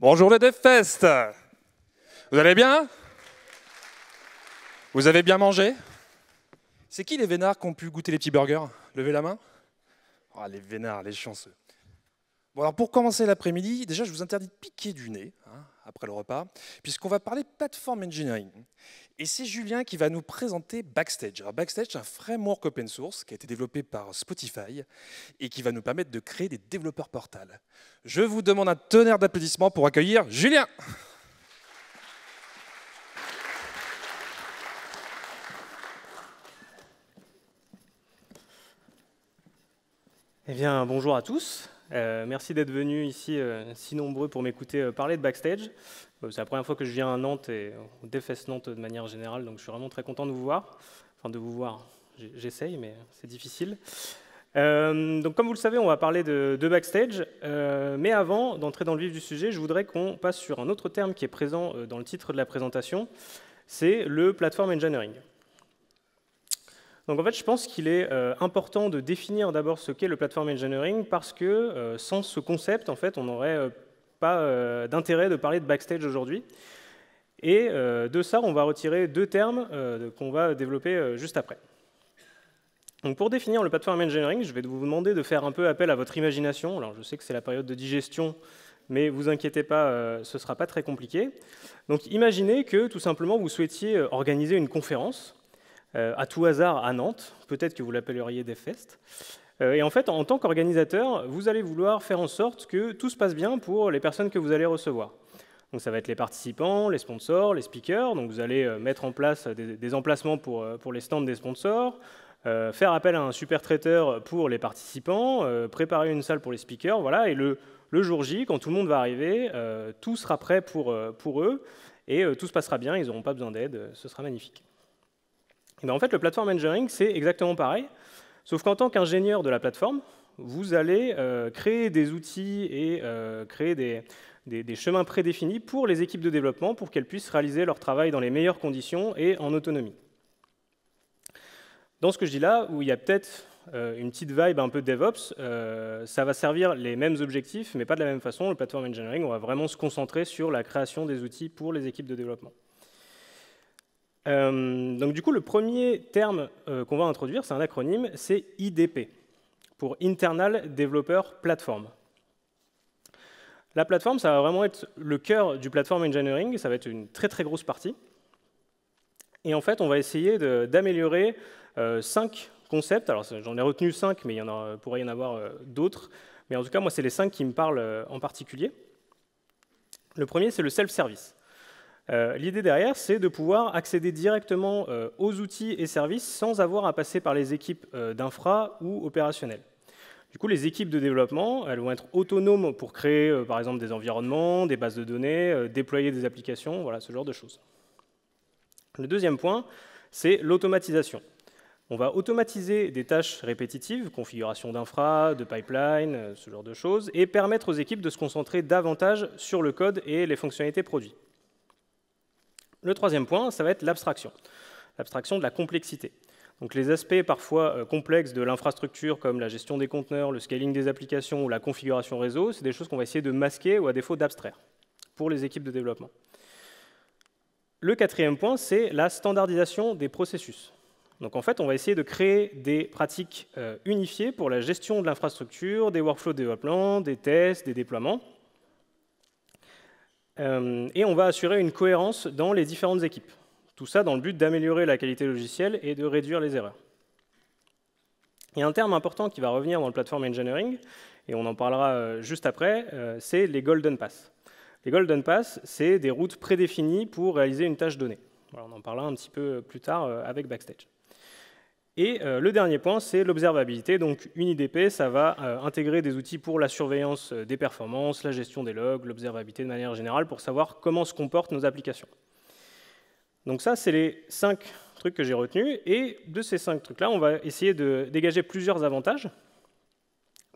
Bonjour les DevFest. Vous allez bien? Vous avez bien mangé? C'est qui les vénards qui ont pu goûter les petits burgers? Levez la main. Oh, les vénards, les chanceux. Bon, alors pour commencer l'après-midi, déjà je vous interdis de piquer du nez après le repas, puisqu'on va parler de platform engineering. Et c'est Julien qui va nous présenter Backstage. Alors Backstage, c'est un framework open source qui a été développé par Spotify et qui va nous permettre de créer des développeurs portals. Je vous demande un tonnerre d'applaudissements pour accueillir Julien. Eh bien, bonjour à tous. Merci d'être venus ici si nombreux pour m'écouter parler de Backstage. C'est la première fois que je viens à Nantes et au DevFest Nantes de manière générale, donc je suis vraiment très content de vous voir. Enfin, de vous voir, j'essaye, mais c'est difficile. Donc, comme vous le savez, on va parler de Backstage. Mais avant d'entrer dans le vif du sujet, je voudrais qu'on passe sur un autre terme qui est présent dans le titre de la présentation, c'est le platform engineering. Donc en fait, je pense qu'il est important de définir d'abord ce qu'est le platform engineering parce que sans ce concept, en fait, on n'aurait pas d'intérêt de parler de Backstage aujourd'hui. Et de ça, on va retirer deux termes qu'on va développer juste après. Donc pour définir le platform engineering, je vais vous demander de faire un peu appel à votre imagination. Alors je sais que c'est la période de digestion, mais vous inquiétez pas, ce ne sera pas très compliqué. Donc imaginez que tout simplement vous souhaitiez organiser une conférence à tout hasard à Nantes, peut-être que vous l'appelleriez DevFest. Et en fait, en tant qu'organisateur, vous allez vouloir faire en sorte que tout se passe bien pour les personnes que vous allez recevoir. Donc ça va être les participants, les sponsors, les speakers. Donc vous allez mettre en place des emplacements pour les stands des sponsors, faire appel à un super traiteur pour les participants, préparer une salle pour les speakers. Voilà. Et le jour J, quand tout le monde va arriver, tout sera prêt pour eux et tout se passera bien, ils n'auront pas besoin d'aide, ce sera magnifique. Et bien en fait, le platform engineering, c'est exactement pareil, sauf qu'en tant qu'ingénieur de la plateforme, vous allez créer des outils et créer des chemins prédéfinis pour les équipes de développement pour qu'elles puissent réaliser leur travail dans les meilleures conditions et en autonomie. Dans ce que je dis là, où il y a peut-être une petite vibe un peu DevOps, ça va servir les mêmes objectifs, mais pas de la même façon. Le platform engineering, on va vraiment se concentrer sur la création des outils pour les équipes de développement. Donc du coup, le premier terme qu'on va introduire, c'est un acronyme, c'est IDP, pour Internal Developer Platform. La plateforme, ça va vraiment être le cœur du platform engineering, ça va être une très très grosse partie. Et en fait, on va essayer d'améliorer 5 concepts. Alors j'en ai retenu 5, mais pourrait y en avoir d'autres. Mais en tout cas, moi, c'est les 5 qui me parlent en particulier. Le premier, c'est le self-service. L'idée derrière, c'est de pouvoir accéder directement aux outils et services sans avoir à passer par les équipes d'infra ou opérationnelles. Du coup, les équipes de développement, elles vont être autonomes pour créer, par exemple, des environnements, des bases de données, déployer des applications, voilà, ce genre de choses. Le deuxième point, c'est l'automatisation. On va automatiser des tâches répétitives, configuration d'infra, de pipeline, ce genre de choses, et permettre aux équipes de se concentrer davantage sur le code et les fonctionnalités produits. Le troisième point, ça va être l'abstraction de la complexité. Donc les aspects parfois complexes de l'infrastructure, comme la gestion des conteneurs, le scaling des applications ou la configuration réseau, c'est des choses qu'on va essayer de masquer ou à défaut d'abstraire pour les équipes de développement. Le quatrième point, c'est la standardisation des processus. Donc en fait, on va essayer de créer des pratiques unifiées pour la gestion de l'infrastructure, des workflows de développement, des tests, des déploiements. Et on va assurer une cohérence dans les différentes équipes. Tout ça dans le but d'améliorer la qualité logicielle et de réduire les erreurs. Il y a un terme important qui va revenir dans le platform engineering, et on en parlera juste après, c'est les Golden Pass. Les Golden Pass, c'est des routes prédéfinies pour réaliser une tâche donnée. Voilà, on en parlera un petit peu plus tard avec Backstage. Et le dernier point, c'est l'observabilité. Donc une IDP, ça va intégrer des outils pour la surveillance des performances, la gestion des logs, l'observabilité de manière générale, pour savoir comment se comportent nos applications. Donc ça, c'est les 5 trucs que j'ai retenus. Et de ces 5 trucs-là, on va essayer de dégager plusieurs avantages.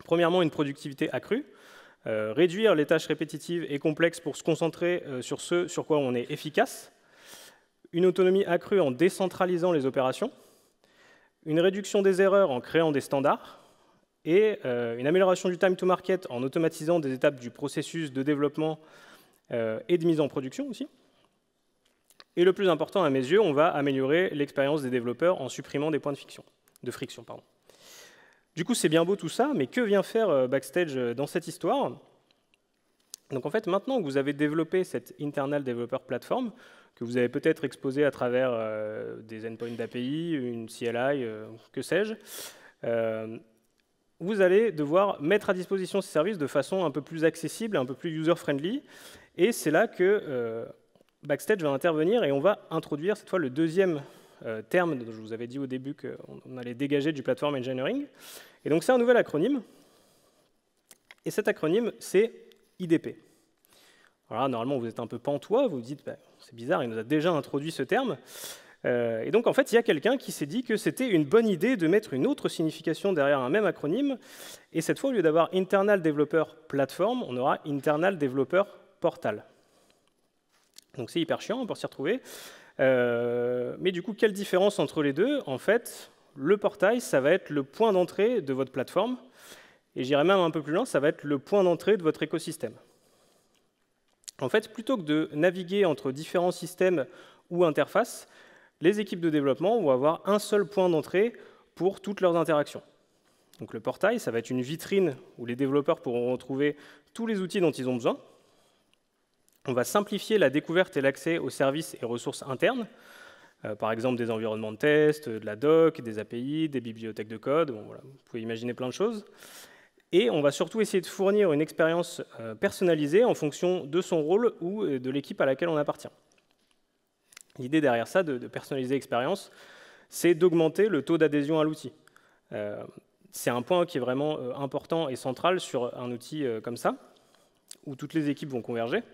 Premièrement, une productivité accrue. Réduire les tâches répétitives et complexes pour se concentrer sur ce sur quoi on est efficace. Une autonomie accrue en décentralisant les opérations. Une réduction des erreurs en créant des standards et une amélioration du time to market en automatisant des étapes du processus de développement et de mise en production aussi. Et le plus important à mes yeux, on va améliorer l'expérience des développeurs en supprimant des points de friction. Du coup, c'est bien beau tout ça, mais que vient faire Backstage dans cette histoire? Donc en fait, maintenant que vous avez développé cette Internal Developer Platform, que vous avez peut-être exposé à travers des endpoints d'API, une CLI, que sais-je, vous allez devoir mettre à disposition ces services de façon un peu plus accessible, un peu plus user-friendly, et c'est là que Backstage va intervenir et on va introduire cette fois le deuxième terme dont je vous avais dit au début qu'on allait dégager du platform engineering. Et donc c'est un nouvel acronyme, et cet acronyme c'est IDP. Alors là, normalement vous êtes un peu pantois, vous vous dites bah, c'est bizarre, il nous a déjà introduit ce terme. Et donc en fait il y a quelqu'un qui s'est dit que c'était une bonne idée de mettre une autre signification derrière un même acronyme, et cette fois au lieu d'avoir Internal Developer Platform, on aura Internal Developer Portal. Donc c'est hyper chiant pour s'y retrouver. Mais du coup, quelle différence entre les deux? En fait, le portail, ça va être le point d'entrée de votre plateforme. Et j'irai même un peu plus loin, ça va être le point d'entrée de votre écosystème. En fait, plutôt que de naviguer entre différents systèmes ou interfaces, les équipes de développement vont avoir un seul point d'entrée pour toutes leurs interactions. Donc le portail, ça va être une vitrine où les développeurs pourront retrouver tous les outils dont ils ont besoin. On va simplifier la découverte et l'accès aux services et ressources internes, par exemple des environnements de test, de la doc, des API, des bibliothèques de code, bon, voilà, vous pouvez imaginer plein de choses. Et on va surtout essayer de fournir une expérience personnalisée en fonction de son rôle ou de l'équipe à laquelle on appartient. L'idée derrière ça, de personnaliser l'expérience, c'est d'augmenter le taux d'adhésion à l'outil. C'est un point qui est vraiment important et central sur un outil comme ça, où toutes les équipes vont converger.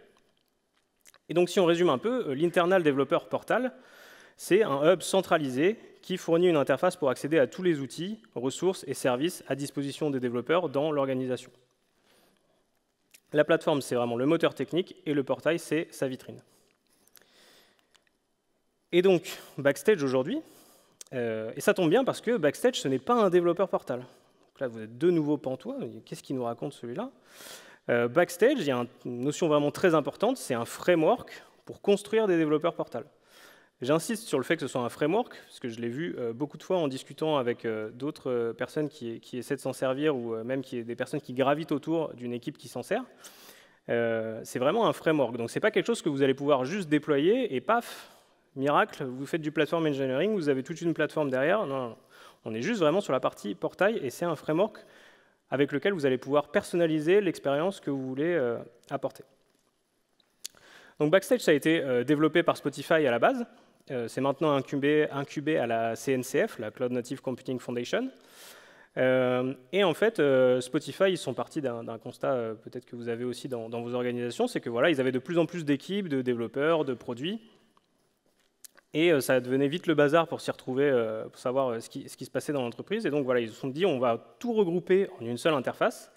Et donc, si on résume un peu, l'Internal Developer Portal, c'est un hub centralisé qui fournit une interface pour accéder à tous les outils, ressources et services à disposition des développeurs dans l'organisation. La plateforme, c'est vraiment le moteur technique, et le portail, c'est sa vitrine. Et donc, Backstage aujourd'hui, et ça tombe bien parce que Backstage, ce n'est pas un développeur portal. Donc là, vous êtes de nouveau pantois, qu'est-ce qu'il nous raconte celui-là? Backstage, il y a une notion vraiment très importante, c'est un framework pour construire des développeurs portal. J'insiste sur le fait que ce soit un framework, parce que je l'ai vu beaucoup de fois en discutant avec d'autres personnes qui essaient de s'en servir, ou même des personnes qui gravitent autour d'une équipe qui s'en sert. C'est vraiment un framework, donc ce n'est pas quelque chose que vous allez pouvoir juste déployer, et paf, miracle, vous faites du platform engineering, vous avez toute une plateforme derrière. Non, non. On est juste vraiment sur la partie portail, et c'est un framework avec lequel vous allez pouvoir personnaliser l'expérience que vous voulez apporter. Donc Backstage, ça a été développé par Spotify à la base. C'est maintenant incubé à la CNCF, la Cloud Native Computing Foundation. Et en fait, Spotify, ils sont partis d'un constat peut-être que vous avez aussi dans vos organisations, c'est que voilà, ils avaient de plus en plus d'équipes, de développeurs, de produits. Et ça devenait vite le bazar pour s'y retrouver, pour savoir ce qui se passait dans l'entreprise. Et donc voilà, ils se sont dit, on va tout regrouper en une seule interface.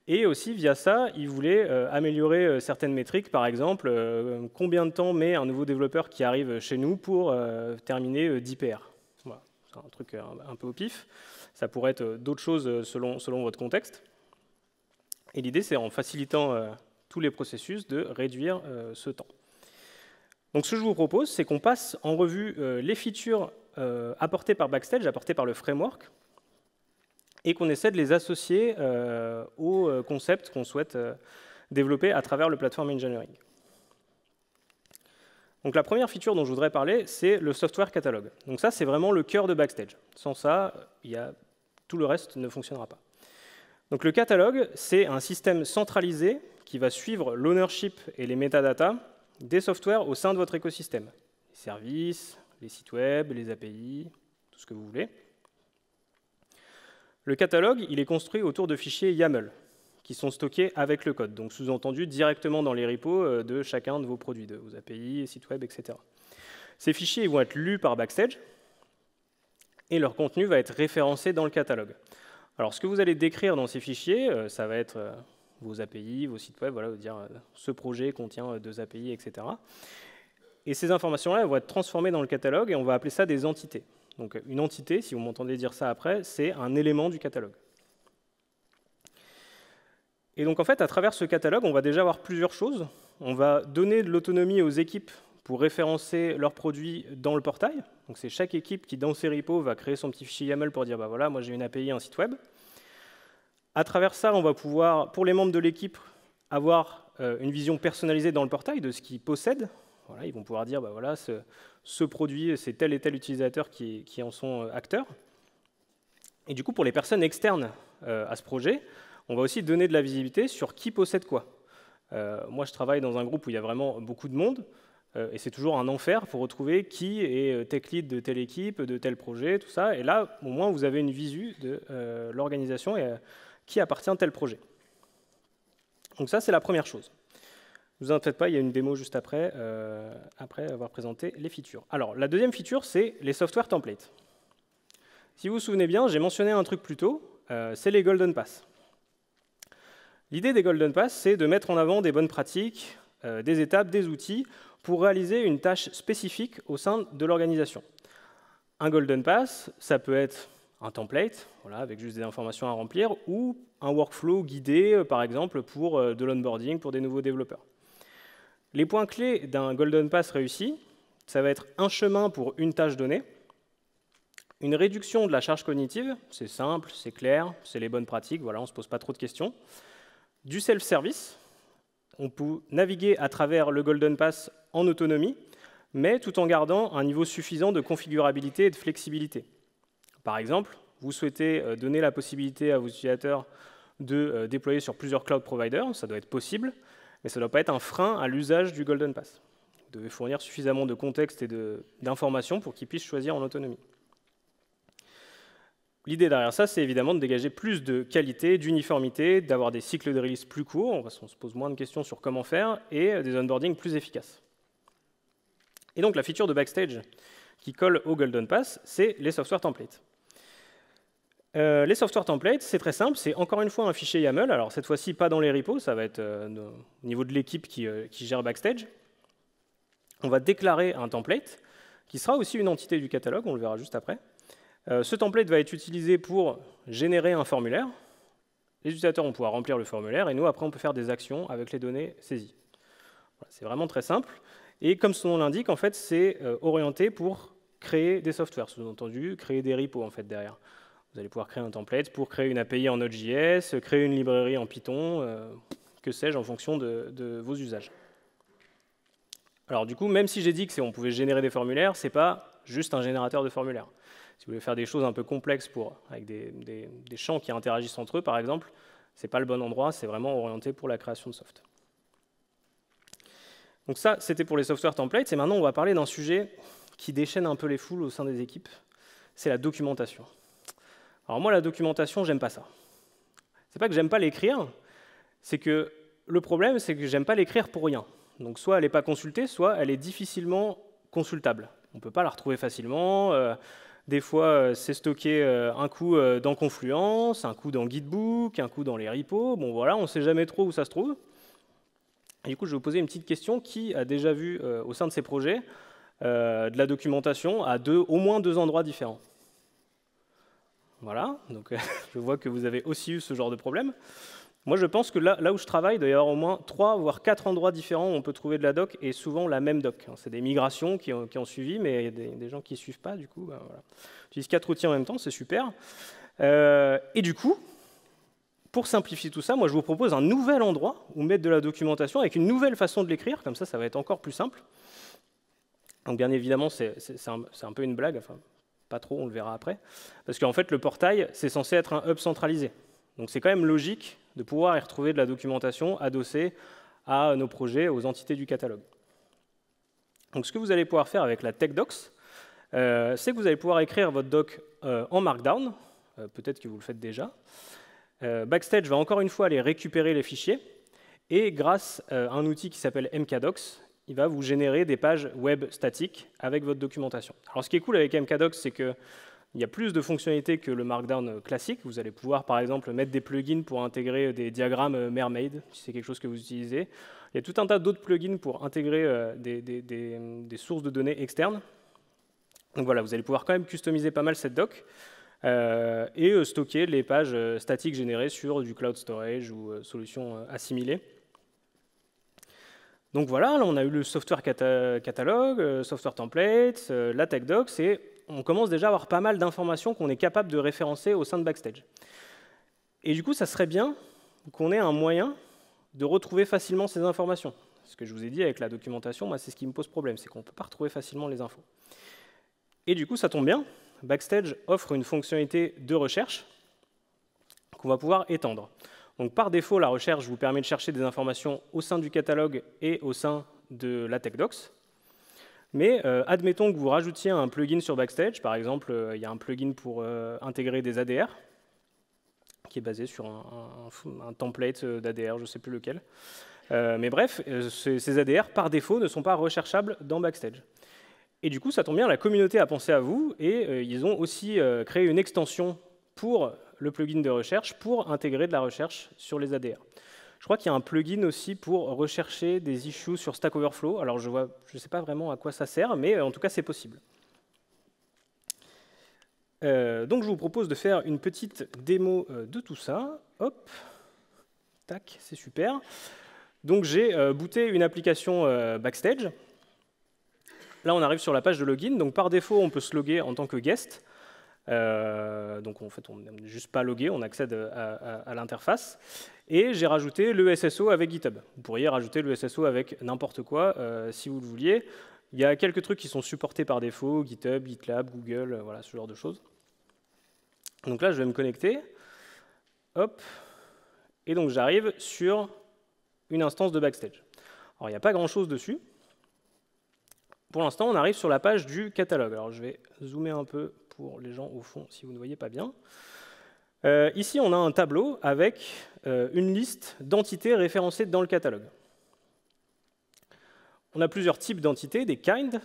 Et aussi, via ça, ils voulaient améliorer certaines métriques. Par exemple, combien de temps met un nouveau développeur qui arrive chez nous pour terminer 10 PR? Voilà, c'est un truc un peu au pif. Ça pourrait être d'autres choses selon votre contexte. Et l'idée, c'est en facilitant tous les processus de réduire ce temps. Donc ce que je vous propose, c'est qu'on passe en revue les features apportées par Backstage, apportées par le framework, et qu'on essaie de les associer au concept qu'on souhaite développer à travers le platform engineering. Donc la première feature dont je voudrais parler, c'est le software catalogue. Donc ça, c'est vraiment le cœur de Backstage. Sans ça, tout le reste ne fonctionnera pas. Donc le catalogue, c'est un système centralisé qui va suivre l'ownership et les métadatas des softwares au sein de votre écosystème. Les services, les sites web, les API, tout ce que vous voulez. Le catalogue, il est construit autour de fichiers YAML, qui sont stockés avec le code, donc sous-entendu directement dans les repos de chacun de vos produits, de vos API, sites web, etc. Ces fichiers ils vont être lus par Backstage, et leur contenu va être référencé dans le catalogue. Alors, ce que vous allez décrire dans ces fichiers, ça va être vos API, vos sites web, voilà, dire ce projet contient 2 API, etc. Et ces informations-là vont être transformées dans le catalogue et on va appeler ça des entités. Donc une entité, si vous m'entendez dire ça après, c'est un élément du catalogue. Et donc en fait, à travers ce catalogue, on va déjà avoir plusieurs choses. On va donner de l'autonomie aux équipes pour référencer leurs produits dans le portail. Donc c'est chaque équipe qui, dans ses repos, va créer son petit fichier YAML pour dire, bah voilà, moi j'ai une API, un site web. À travers ça, on va pouvoir, pour les membres de l'équipe, avoir une vision personnalisée dans le portail de ce qu'ils possèdent. Voilà, ils vont pouvoir dire, bah voilà, ce produit, c'est tel et tel utilisateur qui en sont acteurs. Et du coup, pour les personnes externes à ce projet, on va aussi donner de la visibilité sur qui possède quoi. Moi, je travaille dans un groupe où il y a vraiment beaucoup de monde, et c'est toujours un enfer pour retrouver qui est tech lead de telle équipe, de tel projet, tout ça. Et là, au moins, vous avez une visu de l'organisation et qui appartient à tel projet. Donc ça, c'est la première chose. Ne vous en faites pas, il y a une démo juste après avoir présenté les features. Alors, la deuxième feature, c'est les software templates. Si vous vous souvenez bien, j'ai mentionné un truc plus tôt, c'est les Golden Pass. L'idée des Golden Pass, c'est de mettre en avant des bonnes pratiques, des étapes, des outils pour réaliser une tâche spécifique au sein de l'organisation. Un Golden Pass, ça peut être un template, voilà, avec juste des informations à remplir, ou un workflow guidé, par exemple, pour de l'onboarding pour des nouveaux développeurs. Les points clés d'un Golden Pass réussi, ça va être un chemin pour une tâche donnée, une réduction de la charge cognitive, c'est simple, c'est clair, c'est les bonnes pratiques, voilà, on ne se pose pas trop de questions. Du self-service, on peut naviguer à travers le Golden Pass en autonomie, mais tout en gardant un niveau suffisant de configurabilité et de flexibilité. Par exemple, vous souhaitez donner la possibilité à vos utilisateurs de déployer sur plusieurs cloud providers, ça doit être possible, mais ça ne doit pas être un frein à l'usage du Golden Pass. Vous devez fournir suffisamment de contexte et d'informations pour qu'ils puissent choisir en autonomie. L'idée derrière ça, c'est évidemment de dégager plus de qualité, d'uniformité, d'avoir des cycles de release plus courts, parce qu'on se pose moins de questions sur comment faire, et des onboarding plus efficaces. Et donc la feature de Backstage qui colle au Golden Pass, c'est les software templates. Les software templates, c'est très simple, c'est encore une fois un fichier YAML, alors cette fois-ci pas dans les repos, ça va être au niveau de l'équipe qui gère Backstage. On va déclarer un template, qui sera aussi une entité du catalogue, on le verra juste après. Ce template va être utilisé pour générer un formulaire. Les utilisateurs vont pouvoir remplir le formulaire, et nous, après, on peut faire des actions avec les données saisies. Voilà, c'est vraiment très simple. Et comme son nom l'indique, en fait, c'est orienté pour créer des softwares, sous-entendu, créer des repos en fait, derrière. Vous allez pouvoir créer un template pour créer une API en Node.js, créer une librairie en Python, que sais-je, en fonction de vos usages. Alors du coup, même si j'ai dit qu'on pouvait générer des formulaires, ce n'est pas juste un générateur de formulaires. Si vous voulez faire des choses un peu complexes avec des champs qui interagissent entre eux, par exemple, ce n'est pas le bon endroit, c'est vraiment orienté pour la création de soft. Donc ça, c'était pour les software templates, et maintenant on va parler d'un sujet qui déchaîne un peu les foules au sein des équipes, c'est la documentation. Alors moi, la documentation, j'aime pas ça. C'est pas que j'aime pas l'écrire, c'est que le problème, c'est que j'aime pas l'écrire pour rien. Donc soit elle n'est pas consultée, soit elle est difficilement consultable. On ne peut pas la retrouver facilement. Des fois, c'est stocké un coup dans Confluence, un coup dans Gitbook, un coup dans les repos. Bon voilà, on ne sait jamais trop où ça se trouve. Et du coup, je vais vous poser une petite question. Qui a déjà vu au sein de ces projets de la documentation à au moins deux endroits différents? Voilà, donc je vois que vous avez aussi eu ce genre de problème. Moi, je pense que là où je travaille, il doit y avoir au moins 3 voire 4 endroits différents où on peut trouver de la doc, et souvent la même doc. C'est des migrations qui ont suivi, mais il y a des gens qui ne suivent pas, du coup. Ben, voilà. J'utilise 4 outils en même temps, c'est super. Et du coup, pour simplifier tout ça, moi, je vous propose un nouvel endroit où mettre de la documentation avec une nouvelle façon de l'écrire, comme ça va être encore plus simple. Donc, bien évidemment, c'est un peu une blague, enfin, pas trop, on le verra après. Parce qu'en fait, le portail, c'est censé être un hub centralisé. Donc c'est quand même logique de pouvoir y retrouver de la documentation adossée à nos projets, aux entités du catalogue. Donc ce que vous allez pouvoir faire avec la TechDocs, c'est que vous allez pouvoir écrire votre doc en Markdown, peut-être que vous le faites déjà. Backstage va encore une fois aller récupérer les fichiers, et grâce à un outil qui s'appelle MKDocs, il va vous générer des pages web statiques avec votre documentation. Alors ce qui est cool avec MKDocs, c'est que il y a plus de fonctionnalités que le Markdown classique. Vous allez pouvoir, par exemple, mettre des plugins pour intégrer des diagrammes Mermaid, si c'est quelque chose que vous utilisez. Il y a tout un tas d'autres plugins pour intégrer des sources de données externes. Donc voilà, vous allez pouvoir quand même customiser pas mal cette doc. et stocker les pages statiques générées sur du cloud storage ou solutions assimilées. Donc voilà, là on a eu le software catalogue, software template, la tech docs, et on commence déjà à avoir pas mal d'informations qu'on est capable de référencer au sein de Backstage. Et du coup, ça serait bien qu'on ait un moyen de retrouver facilement ces informations. Ce que je vous ai dit avec la documentation, moi, c'est ce qui me pose problème, c'est qu'on ne peut pas retrouver facilement les infos. Et du coup, ça tombe bien, Backstage offre une fonctionnalité de recherche qu'on va pouvoir étendre. Donc, par défaut, la recherche vous permet de chercher des informations au sein du catalogue et au sein de la TechDocs. Mais admettons que vous rajoutiez un plugin sur Backstage. Par exemple, il y a un plugin pour intégrer des ADR qui est basé sur un template d'ADR, je ne sais plus lequel. Mais bref, ces ADR, par défaut, ne sont pas recherchables dans Backstage. Et du coup, ça tombe bien, la communauté a pensé à vous et ils ont aussi créé une extension pour le plugin de recherche pour intégrer de la recherche sur les ADR. Je crois qu'il y a un plugin aussi pour rechercher des issues sur Stack Overflow. Alors, je ne sais pas vraiment à quoi ça sert, mais en tout cas, c'est possible. Donc, je vous propose de faire une petite démo de tout ça. Hop, tac, c'est super. Donc, j'ai booté une application Backstage. Là, on arrive sur la page de login. Donc, par défaut, on peut se loguer en tant que guest. Donc, en fait, on n'est juste pas logué, on accède à l'interface. Et j'ai rajouté le SSO avec GitHub. Vous pourriez rajouter le SSO avec n'importe quoi si vous le vouliez. Il y a quelques trucs qui sont supportés par défaut, GitHub, GitLab, Google, voilà, ce genre de choses. Donc là, je vais me connecter. Hop. Et donc, j'arrive sur une instance de Backstage. Alors, il n'y a pas grand-chose dessus. Pour l'instant, on arrive sur la page du catalogue. Alors, je vais zoomer un peu pour les gens au fond, si vous ne voyez pas bien. Ici, on a un tableau avec une liste d'entités référencées dans le catalogue. On a plusieurs types d'entités, des kinds.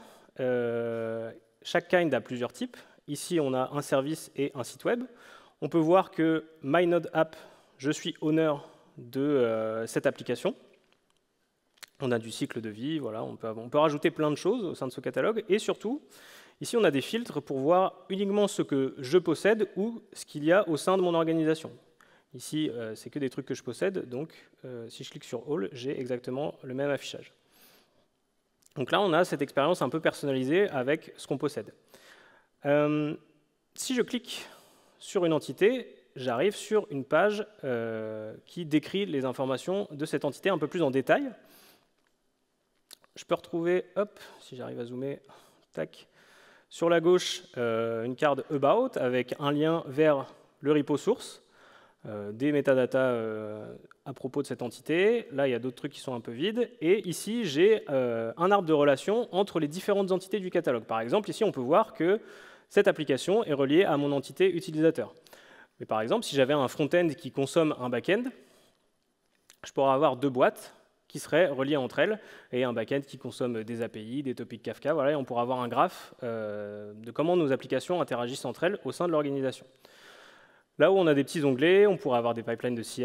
Chaque kind a plusieurs types. Ici, on a un service et un site web. On peut voir que MyNodeApp, je suis owner de cette application. On a du cycle de vie, voilà, on peut rajouter plein de choses au sein de ce catalogue. Et surtout, ici, on a des filtres pour voir uniquement ce que je possède ou ce qu'il y a au sein de mon organisation. Ici, c'est que des trucs que je possède, donc si je clique sur All, j'ai exactement le même affichage. Donc là, on a cette expérience un peu personnalisée avec ce qu'on possède. Si je clique sur une entité, j'arrive sur une page qui décrit les informations de cette entité un peu plus en détail. Je peux retrouver, hop, si j'arrive à zoomer, tac, sur la gauche, une carte About avec un lien vers le repo source, des métadatas à propos de cette entité. Là, il y a d'autres trucs qui sont un peu vides. Et ici, j'ai un arbre de relation entre les différentes entités du catalogue. Par exemple, ici, on peut voir que cette application est reliée à mon entité utilisateur. Mais par exemple, si j'avais un front-end qui consomme un back-end, je pourrais avoir deux boîtes qui seraient reliées entre elles, et un back-end qui consomme des API, des topics Kafka, voilà, et on pourra avoir un graphe de comment nos applications interagissent entre elles au sein de l'organisation. Là où on a des petits onglets, on pourra avoir des pipelines de CI,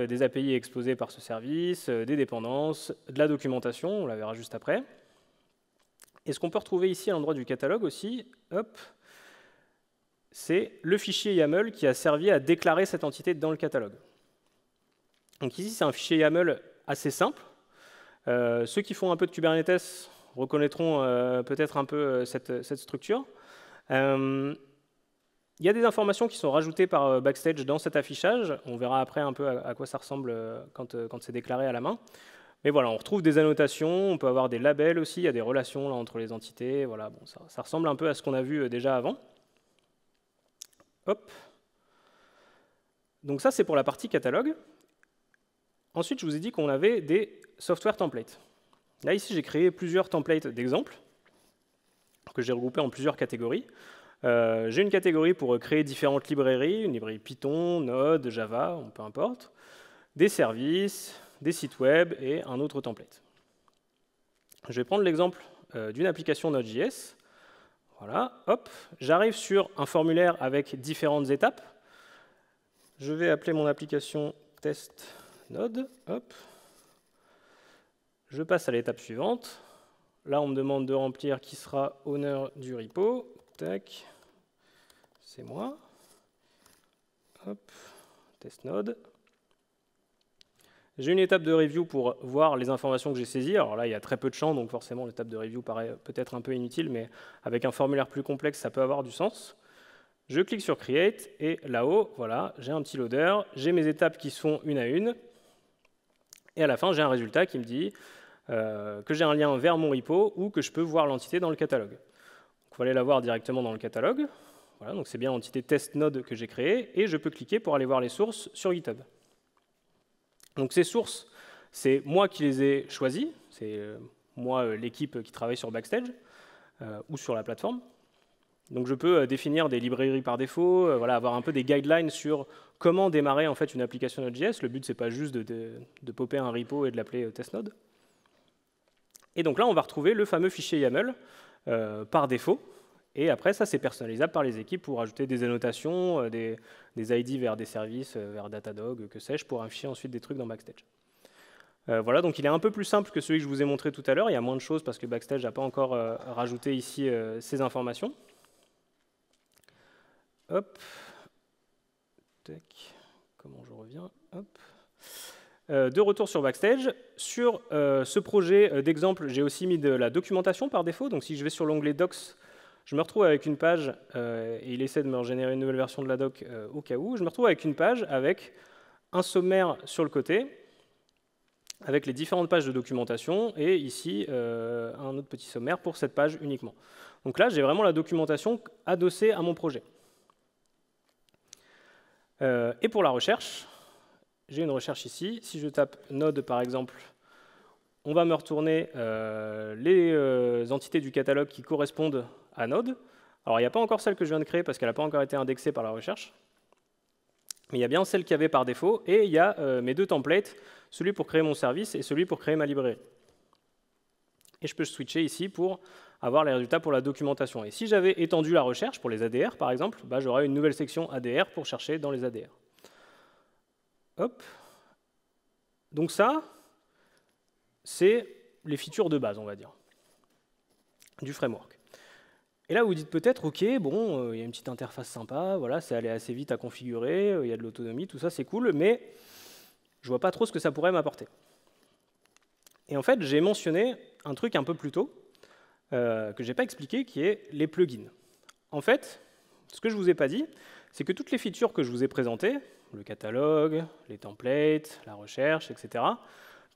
des API exposés par ce service, des dépendances, de la documentation, on la verra juste après. Et ce qu'on peut retrouver ici à l'endroit du catalogue aussi, hop, c'est le fichier YAML qui a servi à déclarer cette entité dans le catalogue. Donc ici, c'est un fichier YAML assez simple. Ceux qui font un peu de Kubernetes reconnaîtront peut-être un peu cette structure. Il y a des informations qui sont rajoutées par Backstage dans cet affichage. On verra après un peu à quoi ça ressemble quand c'est déclaré à la main. Mais voilà, on retrouve des annotations, on peut avoir des labels aussi, il y a des relations là, entre les entités. Voilà, bon, ça ressemble un peu à ce qu'on a vu déjà avant. Hop. Donc ça, c'est pour la partie catalogue. Ensuite, je vous ai dit qu'on avait des software templates. Là, ici, j'ai créé plusieurs templates d'exemples que j'ai regroupés en plusieurs catégories. J'ai une catégorie pour créer différentes librairies, une librairie Python, Node, Java, peu importe, des services, des sites web et un autre template. Je vais prendre l'exemple d'une application Node.js. Voilà, hop, j'arrive sur un formulaire avec différentes étapes. Je vais appeler mon application test Node, hop. Je passe à l'étape suivante. Là, on me demande de remplir qui sera owner du repo. Tac, c'est moi. Hop, test node. J'ai une étape de review pour voir les informations que j'ai saisies. Alors là, il y a très peu de champs, donc forcément, l'étape de review paraît peut-être un peu inutile, mais avec un formulaire plus complexe, ça peut avoir du sens. Je clique sur Create, et là-haut, voilà, j'ai un petit loader, j'ai mes étapes qui se font une à une, et à la fin, j'ai un résultat qui me dit que j'ai un lien vers mon repo ou que je peux voir l'entité dans le catalogue. Donc, il faut aller la voir directement dans le catalogue. Voilà, donc c'est bien l'entité test node que j'ai créée, et je peux cliquer pour aller voir les sources sur GitHub. Donc ces sources, c'est moi qui les ai choisies, c'est moi l'équipe qui travaille sur Backstage ou sur la plateforme. Donc je peux définir des librairies par défaut, voilà, avoir un peu des guidelines sur comment démarrer en fait une application Node.js. Le but, c'est pas juste de popper un repo et de l'appeler testnode. Et donc là, on va retrouver le fameux fichier YAML par défaut. Et après, ça, c'est personnalisable par les équipes pour ajouter des annotations, des ID vers des services, vers Datadog, que sais-je, pour afficher ensuite des trucs dans Backstage. Voilà, donc il est un peu plus simple que celui que je vous ai montré tout à l'heure. Il y a moins de choses parce que Backstage n'a pas encore rajouté ici ces informations. Hop. Tac. Comment je reviens? Hop. De retour sur Backstage. Sur ce projet d'exemple, j'ai aussi mis de la documentation par défaut. Donc si je vais sur l'onglet Docs, je me retrouve avec une page, et il essaie de me régénérer une nouvelle version de la doc au cas où. Je me retrouve avec une page avec un sommaire sur le côté, avec les différentes pages de documentation, et ici, un autre petit sommaire pour cette page uniquement. Donc là, j'ai vraiment la documentation adossée à mon projet. Et pour la recherche, j'ai une recherche ici. Si je tape Node, par exemple, on va me retourner les entités du catalogue qui correspondent à Node. Alors, il n'y a pas encore celle que je viens de créer parce qu'elle n'a pas encore été indexée par la recherche. Mais il y a bien celle qu'il y avait par défaut. Et il y a mes deux templates, celui pour créer mon service et celui pour créer ma librairie. Et je peux switcher ici pour avoir les résultats pour la documentation. Et si j'avais étendu la recherche pour les ADR, par exemple, bah, j'aurais une nouvelle section ADR pour chercher dans les ADR. Hop. Donc ça, c'est les features de base, on va dire, du framework. Et là, vous vous dites peut-être, OK, bon, il y a une petite interface sympa, voilà, c'est allé assez vite à configurer, il y a de l'autonomie, tout ça, c'est cool, mais je ne vois pas trop ce que ça pourrait m'apporter. Et en fait, j'ai mentionné un truc un peu plus tôt, que je n'ai pas expliqué, qui est les plugins. En fait, ce que je ne vous ai pas dit, c'est que toutes les features que je vous ai présentées, le catalogue, les templates, la recherche, etc.,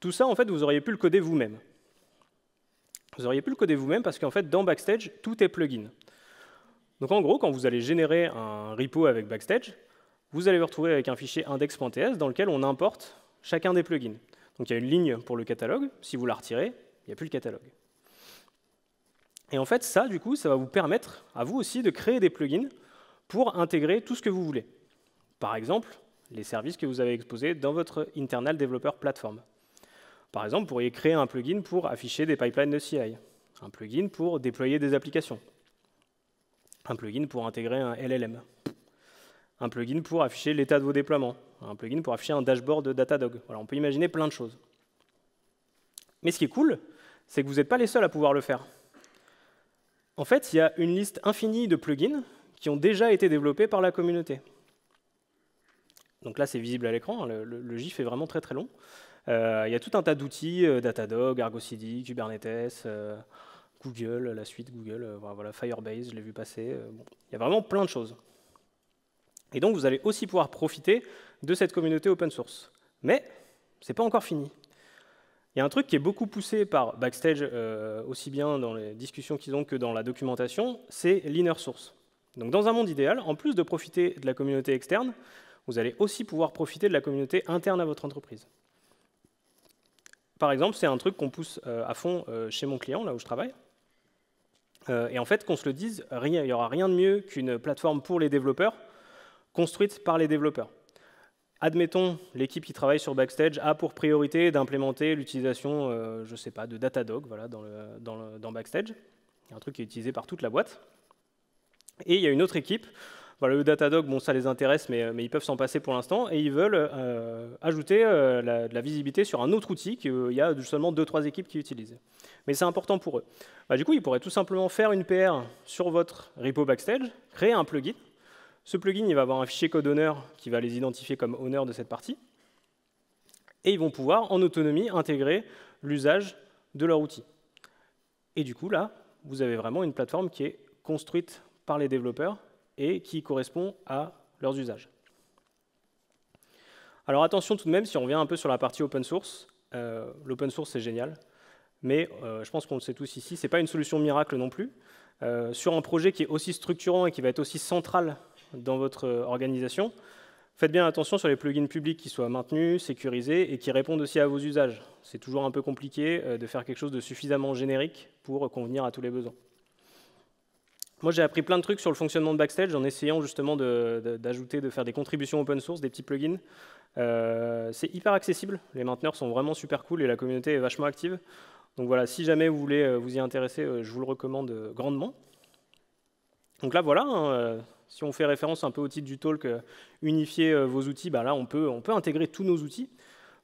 tout ça, en fait, vous auriez pu le coder vous-même. Vous auriez pu le coder vous-même parce qu'en fait, dans Backstage, tout est plugin. Donc en gros, quand vous allez générer un repo avec Backstage, vous allez vous retrouver avec un fichier index.ts dans lequel on importe chacun des plugins. Donc il y a une ligne pour le catalogue. Si vous la retirez, il n'y a plus le catalogue. Et en fait, ça, du coup, ça va vous permettre à vous aussi de créer des plugins pour intégrer tout ce que vous voulez. Par exemple, les services que vous avez exposés dans votre internal developer platform. Par exemple, vous pourriez créer un plugin pour afficher des pipelines de CI, un plugin pour déployer des applications, un plugin pour intégrer un LLM, un plugin pour afficher l'état de vos déploiements, un plugin pour afficher un dashboard de Datadog. Voilà, on peut imaginer plein de choses. Mais ce qui est cool, c'est que vous n'êtes pas les seuls à pouvoir le faire. En fait, il y a une liste infinie de plugins qui ont déjà été développés par la communauté. Donc là, c'est visible à l'écran, le GIF est vraiment très très long. Il y a tout un tas d'outils, Datadog, Argo CD, Kubernetes, Google, la suite Google, voilà, Firebase, je l'ai vu passer. Bon, il y a vraiment plein de choses. Et donc, vous allez aussi pouvoir profiter de cette communauté open source. Mais ce n'est pas encore fini. Il y a un truc qui est beaucoup poussé par Backstage, aussi bien dans les discussions qu'ils ont que dans la documentation, c'est l'inner source. Donc, dans un monde idéal, en plus de profiter de la communauté externe, vous allez aussi pouvoir profiter de la communauté interne à votre entreprise. Par exemple, c'est un truc qu'on pousse à fond chez mon client, là où je travaille. Et en fait, qu'on se le dise, il n'y aura rien de mieux qu'une plateforme pour les développeurs construite par les développeurs. Admettons, l'équipe qui travaille sur Backstage a pour priorité d'implémenter l'utilisation, je ne sais pas, de Datadog voilà, dans Backstage. Il y a un truc qui est utilisé par toute la boîte. Et il y a une autre équipe. Voilà, le Datadog, bon, ça les intéresse, mais ils peuvent s'en passer pour l'instant, et ils veulent ajouter de la visibilité sur un autre outil qu'il y a seulement 2-3 équipes qui utilisent. Mais c'est important pour eux. Bah, du coup, ils pourraient tout simplement faire une PR sur votre repo Backstage, créer un plugin Ce plugin, il va avoir un fichier code owner qui va les identifier comme owner de cette partie. Et ils vont pouvoir, en autonomie, intégrer l'usage de leur outil. Et du coup, là, vous avez vraiment une plateforme qui est construite par les développeurs et qui correspond à leurs usages. Alors attention tout de même, si on revient un peu sur la partie open source, l'open source c'est génial, mais je pense qu'on le sait tous ici, ce n'est pas une solution miracle non plus. Sur un projet qui est aussi structurant et qui va être aussi central dans votre organisation, faites bien attention sur les plugins publics qui soient maintenus, sécurisés et qui répondent aussi à vos usages. C'est toujours un peu compliqué de faire quelque chose de suffisamment générique pour convenir à tous les besoins. Moi, j'ai appris plein de trucs sur le fonctionnement de Backstage en essayant justement d'ajouter, de faire des contributions open source, des petits plugins. C'est hyper accessible, les mainteneurs sont vraiment super cool et la communauté est vachement active. Donc voilà, si jamais vous voulez vous y intéresser, je vous le recommande grandement. Donc là, voilà, hein, si on fait référence un peu au titre du talk, unifier vos outils, bah là, on peut intégrer tous nos outils,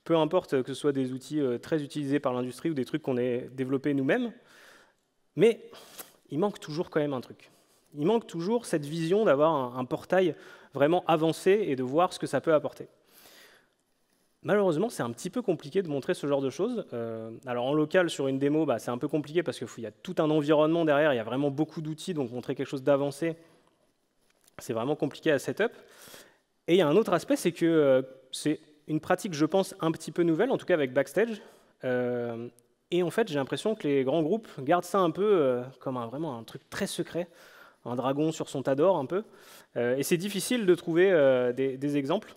peu importe que ce soit des outils très utilisés par l'industrie ou des trucs qu'on ait développés nous-mêmes. Mais il manque toujours quand même un truc. Il manque toujours cette vision d'avoir un portail vraiment avancé et de voir ce que ça peut apporter. Malheureusement, c'est un petit peu compliqué de montrer ce genre de choses. Alors en local, sur une démo, bah, c'est un peu compliqué parce qu'il y a tout un environnement derrière, il y a vraiment beaucoup d'outils, donc montrer quelque chose d'avancé, c'est vraiment compliqué à setup. Et il y a un autre aspect, c'est que c'est une pratique, je pense, un petit peu nouvelle, en tout cas avec Backstage. Et en fait, j'ai l'impression que les grands groupes gardent ça un peu comme vraiment un truc très secret, un dragon sur son tas d'or un peu. Et c'est difficile de trouver des exemples.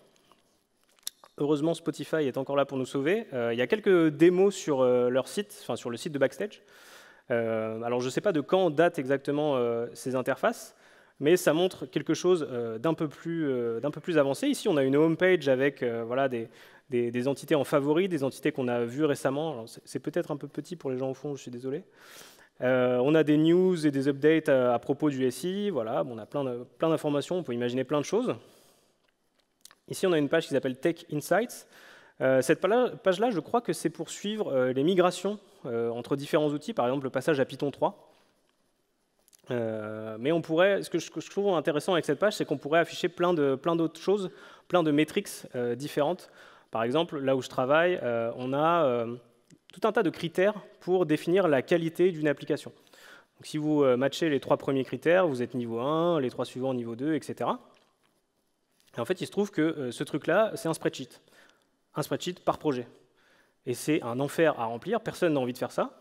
Heureusement, Spotify est encore là pour nous sauver. Il y a quelques démos sur leur site, enfin sur le site de Backstage. Alors, je ne sais pas de quand datent exactement ces interfaces, mais ça montre quelque chose d'un peu plus avancé. Ici, on a une homepage avec voilà, des entités en favoris, des entités qu'on a vues récemment. C'est peut-être un peu petit pour les gens au fond, je suis désolé. On a des news et des updates à propos du SI. Voilà, on a plein d'informations, on peut imaginer plein de choses. Ici, on a une page qui s'appelle Tech Insights. Cette page-là, je crois que c'est pour suivre les migrations entre différents outils, par exemple le passage à Python 3. Mais on pourrait, ce que je trouve intéressant avec cette page, c'est qu'on pourrait afficher plein d'autres choses, plein de métriques différentes. Par exemple, là où je travaille, on a tout un tas de critères pour définir la qualité d'une application. Donc, si vous matchez les 3 premiers critères, vous êtes niveau 1, les 3 suivants niveau 2, etc. Et en fait, il se trouve que ce truc-là, c'est un spreadsheet par projet. Et c'est un enfer à remplir, personne n'a envie de faire ça.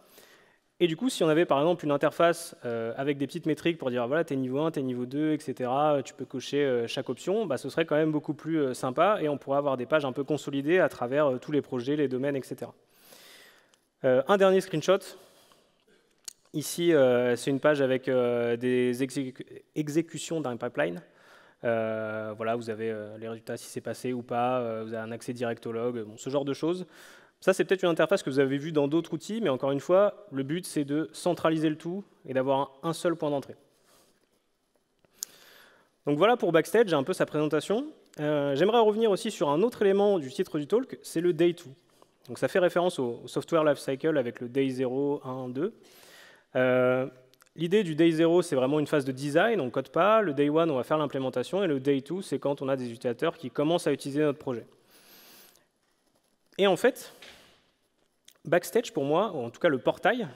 Et du coup, si on avait par exemple une interface avec des petites métriques pour dire voilà, t'es niveau 1, t'es niveau 2, etc., tu peux cocher chaque option, bah, ce serait quand même beaucoup plus sympa et on pourrait avoir des pages un peu consolidées à travers tous les projets, les domaines, etc. Un dernier screenshot. Ici, c'est une page avec des exécutions d'un pipeline. Voilà, vous avez les résultats, si c'est passé ou pas, vous avez un accès direct au log, bon, ce genre de choses. Ça, c'est peut-être une interface que vous avez vue dans d'autres outils, mais encore une fois, le but, c'est de centraliser le tout et d'avoir un seul point d'entrée. Donc voilà pour Backstage, un peu sa présentation. J'aimerais revenir aussi sur un autre élément du titre du talk, c'est le Day 2. Donc ça fait référence au Software Lifecycle avec le Day 0, 1, 2. L'idée du Day 0, c'est vraiment une phase de design, on ne code pas. Le Day 1, on va faire l'implémentation. Et le Day 2, c'est quand on a des utilisateurs qui commencent à utiliser notre projet. Et en fait, Backstage, pour moi, ou en tout cas le portail,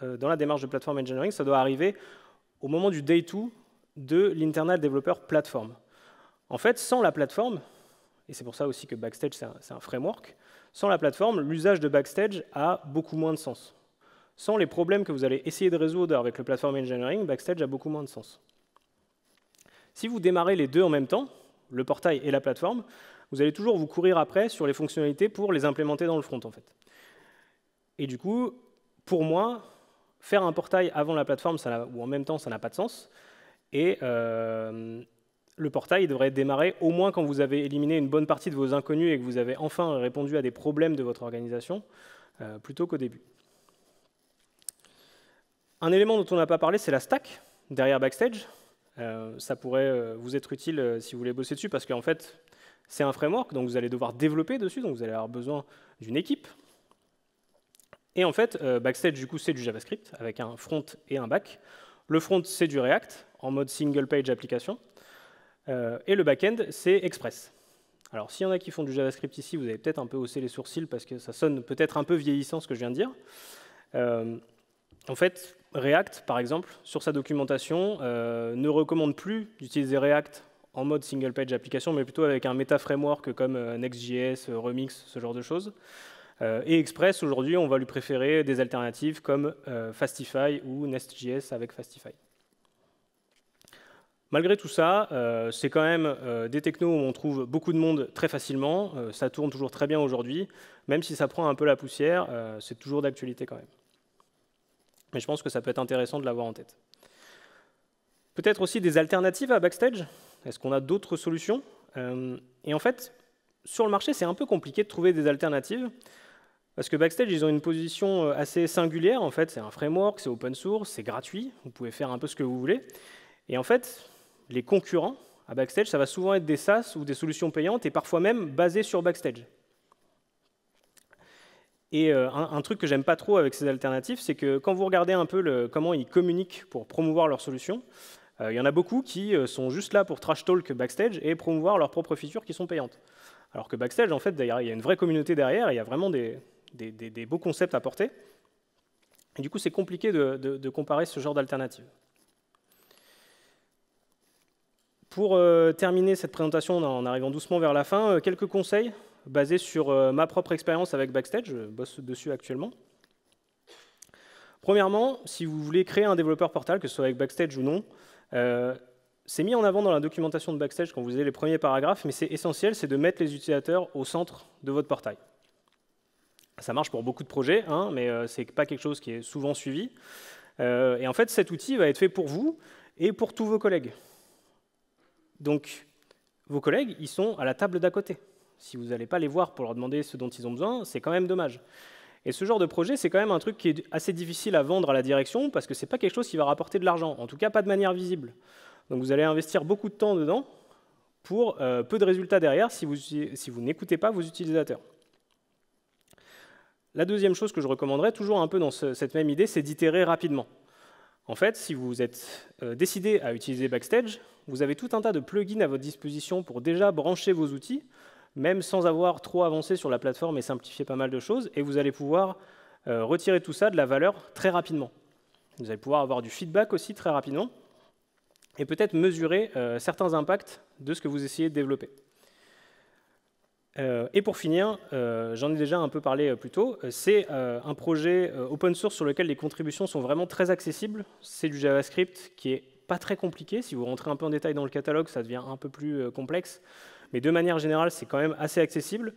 dans la démarche de Platform Engineering, ça doit arriver au moment du Day 2 de l'Internal Developer Platform. En fait, sans la plateforme, et c'est pour ça aussi que Backstage, c'est un framework, sans la plateforme, l'usage de Backstage a beaucoup moins de sens. Sans les problèmes que vous allez essayer de résoudre avec le Platform Engineering, Backstage a beaucoup moins de sens. Si vous démarrez les deux en même temps, le portail et la plateforme, vous allez toujours vous courir après sur les fonctionnalités pour les implémenter dans le front, en fait. Et du coup, pour moi, faire un portail avant la plateforme ou en même temps, ça n'a pas de sens. Et le portail devrait démarrer au moins quand vous avez éliminé une bonne partie de vos inconnus et que vous avez enfin répondu à des problèmes de votre organisation, plutôt qu'au début. Un élément dont on n'a pas parlé, c'est la stack derrière Backstage. Ça pourrait vous être utile si vous voulez bosser dessus, parce qu'en fait, c'est un framework, donc vous allez devoir développer dessus, donc vous allez avoir besoin d'une équipe. Et en fait, Backstage, du coup, c'est du JavaScript, avec un front et un back. Le front, c'est du React, en mode single page application. Et le back-end, c'est Express. Alors, s'il y en a qui font du JavaScript ici, vous avez peut-être un peu haussé les sourcils parce que ça sonne peut-être un peu vieillissant ce que je viens de dire. En fait, React, par exemple, sur sa documentation, ne recommande plus d'utiliser React en mode single-page application, mais plutôt avec un méta-framework comme Next.js, Remix, ce genre de choses. Et Express, aujourd'hui, on va lui préférer des alternatives comme Fastify ou Nest.js avec Fastify. Malgré tout ça, c'est quand même des technos où on trouve beaucoup de monde très facilement. Ça tourne toujours très bien aujourd'hui. Même si ça prend un peu la poussière, c'est toujours d'actualité quand même. Mais je pense que ça peut être intéressant de l'avoir en tête. Peut-être aussi des alternatives à Backstage. Est-ce qu'on a d'autres solutions? Et en fait, sur le marché, c'est un peu compliqué de trouver des alternatives. Parce que Backstage, ils ont une position assez singulière. En fait, c'est un framework, c'est open source, c'est gratuit. Vous pouvez faire un peu ce que vous voulez. Et en fait, les concurrents à Backstage, ça va souvent être des SaaS ou des solutions payantes et parfois même basées sur Backstage. Et un truc que j'aime pas trop avec ces alternatives, c'est que quand vous regardez un peu comment ils communiquent pour promouvoir leurs solutions, il y en a beaucoup qui sont juste là pour trash talk Backstage et promouvoir leurs propres features qui sont payantes. Alors que Backstage, en fait, d'ailleurs, il y a une vraie communauté derrière, et il y a vraiment des beaux concepts à porter. Et du coup, c'est compliqué de comparer ce genre d'alternatives. Pour terminer cette présentation en arrivant doucement vers la fin, quelques conseils basés sur ma propre expérience avec Backstage. Je bosse dessus actuellement. Premièrement, si vous voulez créer un développeur portal, que ce soit avec Backstage ou non, c'est mis en avant dans la documentation de Backstage quand vous avez les premiers paragraphes, mais c'est essentiel, c'est de mettre les utilisateurs au centre de votre portail. Ça marche pour beaucoup de projets, hein, mais ce n'est pas quelque chose qui est souvent suivi. Et en fait, cet outil va être fait pour vous et pour tous vos collègues. Donc, vos collègues, ils sont à la table d'à côté. Si vous n'allez pas les voir pour leur demander ce dont ils ont besoin, c'est quand même dommage. Et ce genre de projet, c'est quand même un truc qui est assez difficile à vendre à la direction parce que ce n'est pas quelque chose qui va rapporter de l'argent, en tout cas pas de manière visible. Donc vous allez investir beaucoup de temps dedans pour peu de résultats derrière si vous n'écoutez pas vos utilisateurs. La deuxième chose que je recommanderais, toujours un peu dans cette même idée, c'est d'itérer rapidement. En fait, si vous êtes décidé à utiliser Backstage, vous avez tout un tas de plugins à votre disposition pour déjà brancher vos outils, même sans avoir trop avancé sur la plateforme et simplifier pas mal de choses, et vous allez pouvoir retirer tout ça de la valeur très rapidement. Vous allez pouvoir avoir du feedback aussi très rapidement, et peut-être mesurer certains impacts de ce que vous essayez de développer. Et pour finir, j'en ai déjà un peu parlé plus tôt, c'est un projet open source sur lequel les contributions sont vraiment très accessibles. C'est du JavaScript qui est pas très compliqué. Si vous rentrez un peu en détail dans le catalogue, ça devient un peu plus complexe. Mais de manière générale, c'est quand même assez accessible.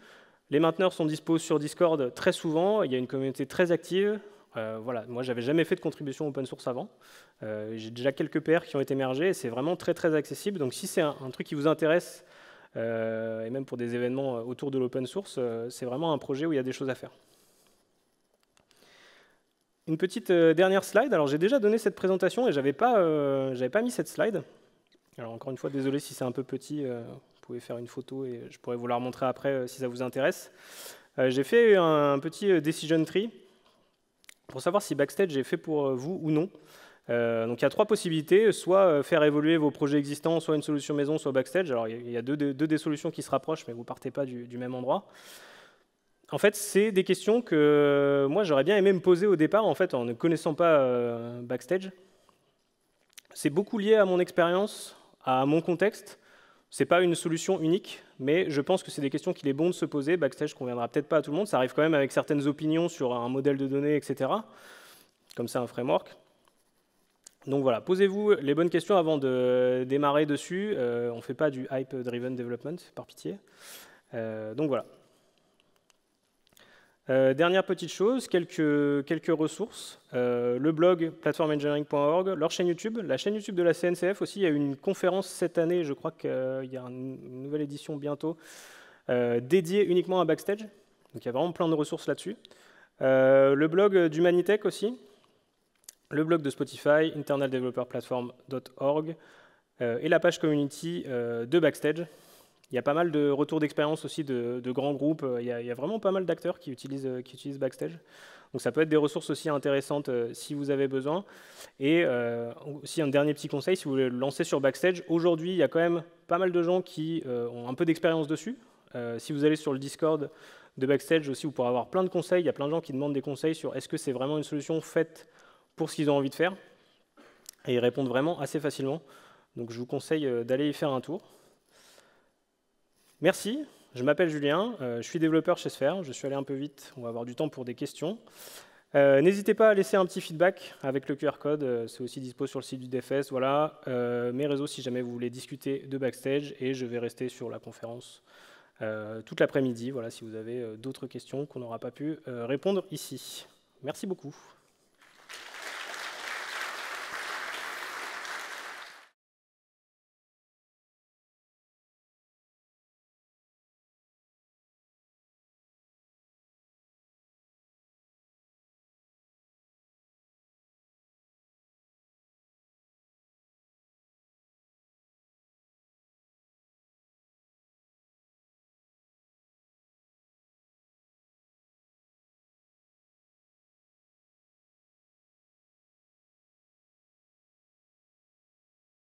Les mainteneurs sont dispo sur Discord très souvent. Il y a une communauté très active. Voilà. Moi, j'avais jamais fait de contribution open source avant. J'ai déjà quelques PR qui ont été émergés et c'est vraiment très, très accessible. Donc si c'est un truc qui vous intéresse, et même pour des événements autour de l'open source, c'est vraiment un projet où il y a des choses à faire. Une petite dernière slide. Alors j'ai déjà donné cette présentation et j'avais pas mis cette slide. Alors encore une fois, désolé si c'est un peu petit, vous pouvez faire une photo et je pourrais vous la remontrer après si ça vous intéresse. J'ai fait un petit decision tree pour savoir si Backstage est fait pour vous ou non. Donc il y a trois possibilités, soit faire évoluer vos projets existants, soit une solution maison, soit Backstage. Alors il y a deux des solutions qui se rapprochent, mais vous ne partez pas du même endroit. En fait, c'est des questions que moi j'aurais bien aimé me poser au départ, en fait, en ne connaissant pas Backstage. C'est beaucoup lié à mon expérience, à mon contexte. Ce n'est pas une solution unique, mais je pense que c'est des questions qu'il est bon de se poser. Backstage ne conviendra peut-être pas à tout le monde, ça arrive quand même avec certaines opinions sur un modèle de données, etc. Comme ça, un framework. Donc voilà, posez-vous les bonnes questions avant de démarrer dessus. On ne fait pas du hype-driven development, par pitié. Donc voilà. Dernière petite chose, quelques ressources. Le blog platformengineering.org, leur chaîne YouTube, la chaîne YouTube de la CNCF aussi. Il y a eu une conférence cette année, je crois qu'il y a une nouvelle édition bientôt, dédiée uniquement à Backstage. Donc il y a vraiment plein de ressources là-dessus. Le blog d'Humanitech aussi. Le blog de Spotify, internaldeveloperplatform.org et la page community de Backstage. Il y a pas mal de retours d'expérience aussi de grands groupes. Il y a vraiment pas mal d'acteurs qui utilisent Backstage. Donc ça peut être des ressources aussi intéressantes si vous avez besoin. Et aussi un dernier petit conseil, si vous voulez le lancer sur Backstage, aujourd'hui il y a quand même pas mal de gens qui ont un peu d'expérience dessus. Si vous allez sur le Discord de Backstage aussi, vous pourrez avoir plein de conseils. Il y a plein de gens qui demandent des conseils sur est-ce que c'est vraiment une solution faite pour ce qu'ils ont envie de faire. Et ils répondent vraiment assez facilement. Donc je vous conseille d'aller y faire un tour. Merci, je m'appelle Julien, je suis développeur chez Sphere, je suis allé un peu vite, on va avoir du temps pour des questions. N'hésitez pas à laisser un petit feedback avec le QR code, c'est aussi dispo sur le site du DFS. Voilà, mes réseaux si jamais vous voulez discuter de Backstage, et je vais rester sur la conférence toute l'après-midi, voilà, si vous avez d'autres questions qu'on n'aura pas pu répondre ici. Merci beaucoup.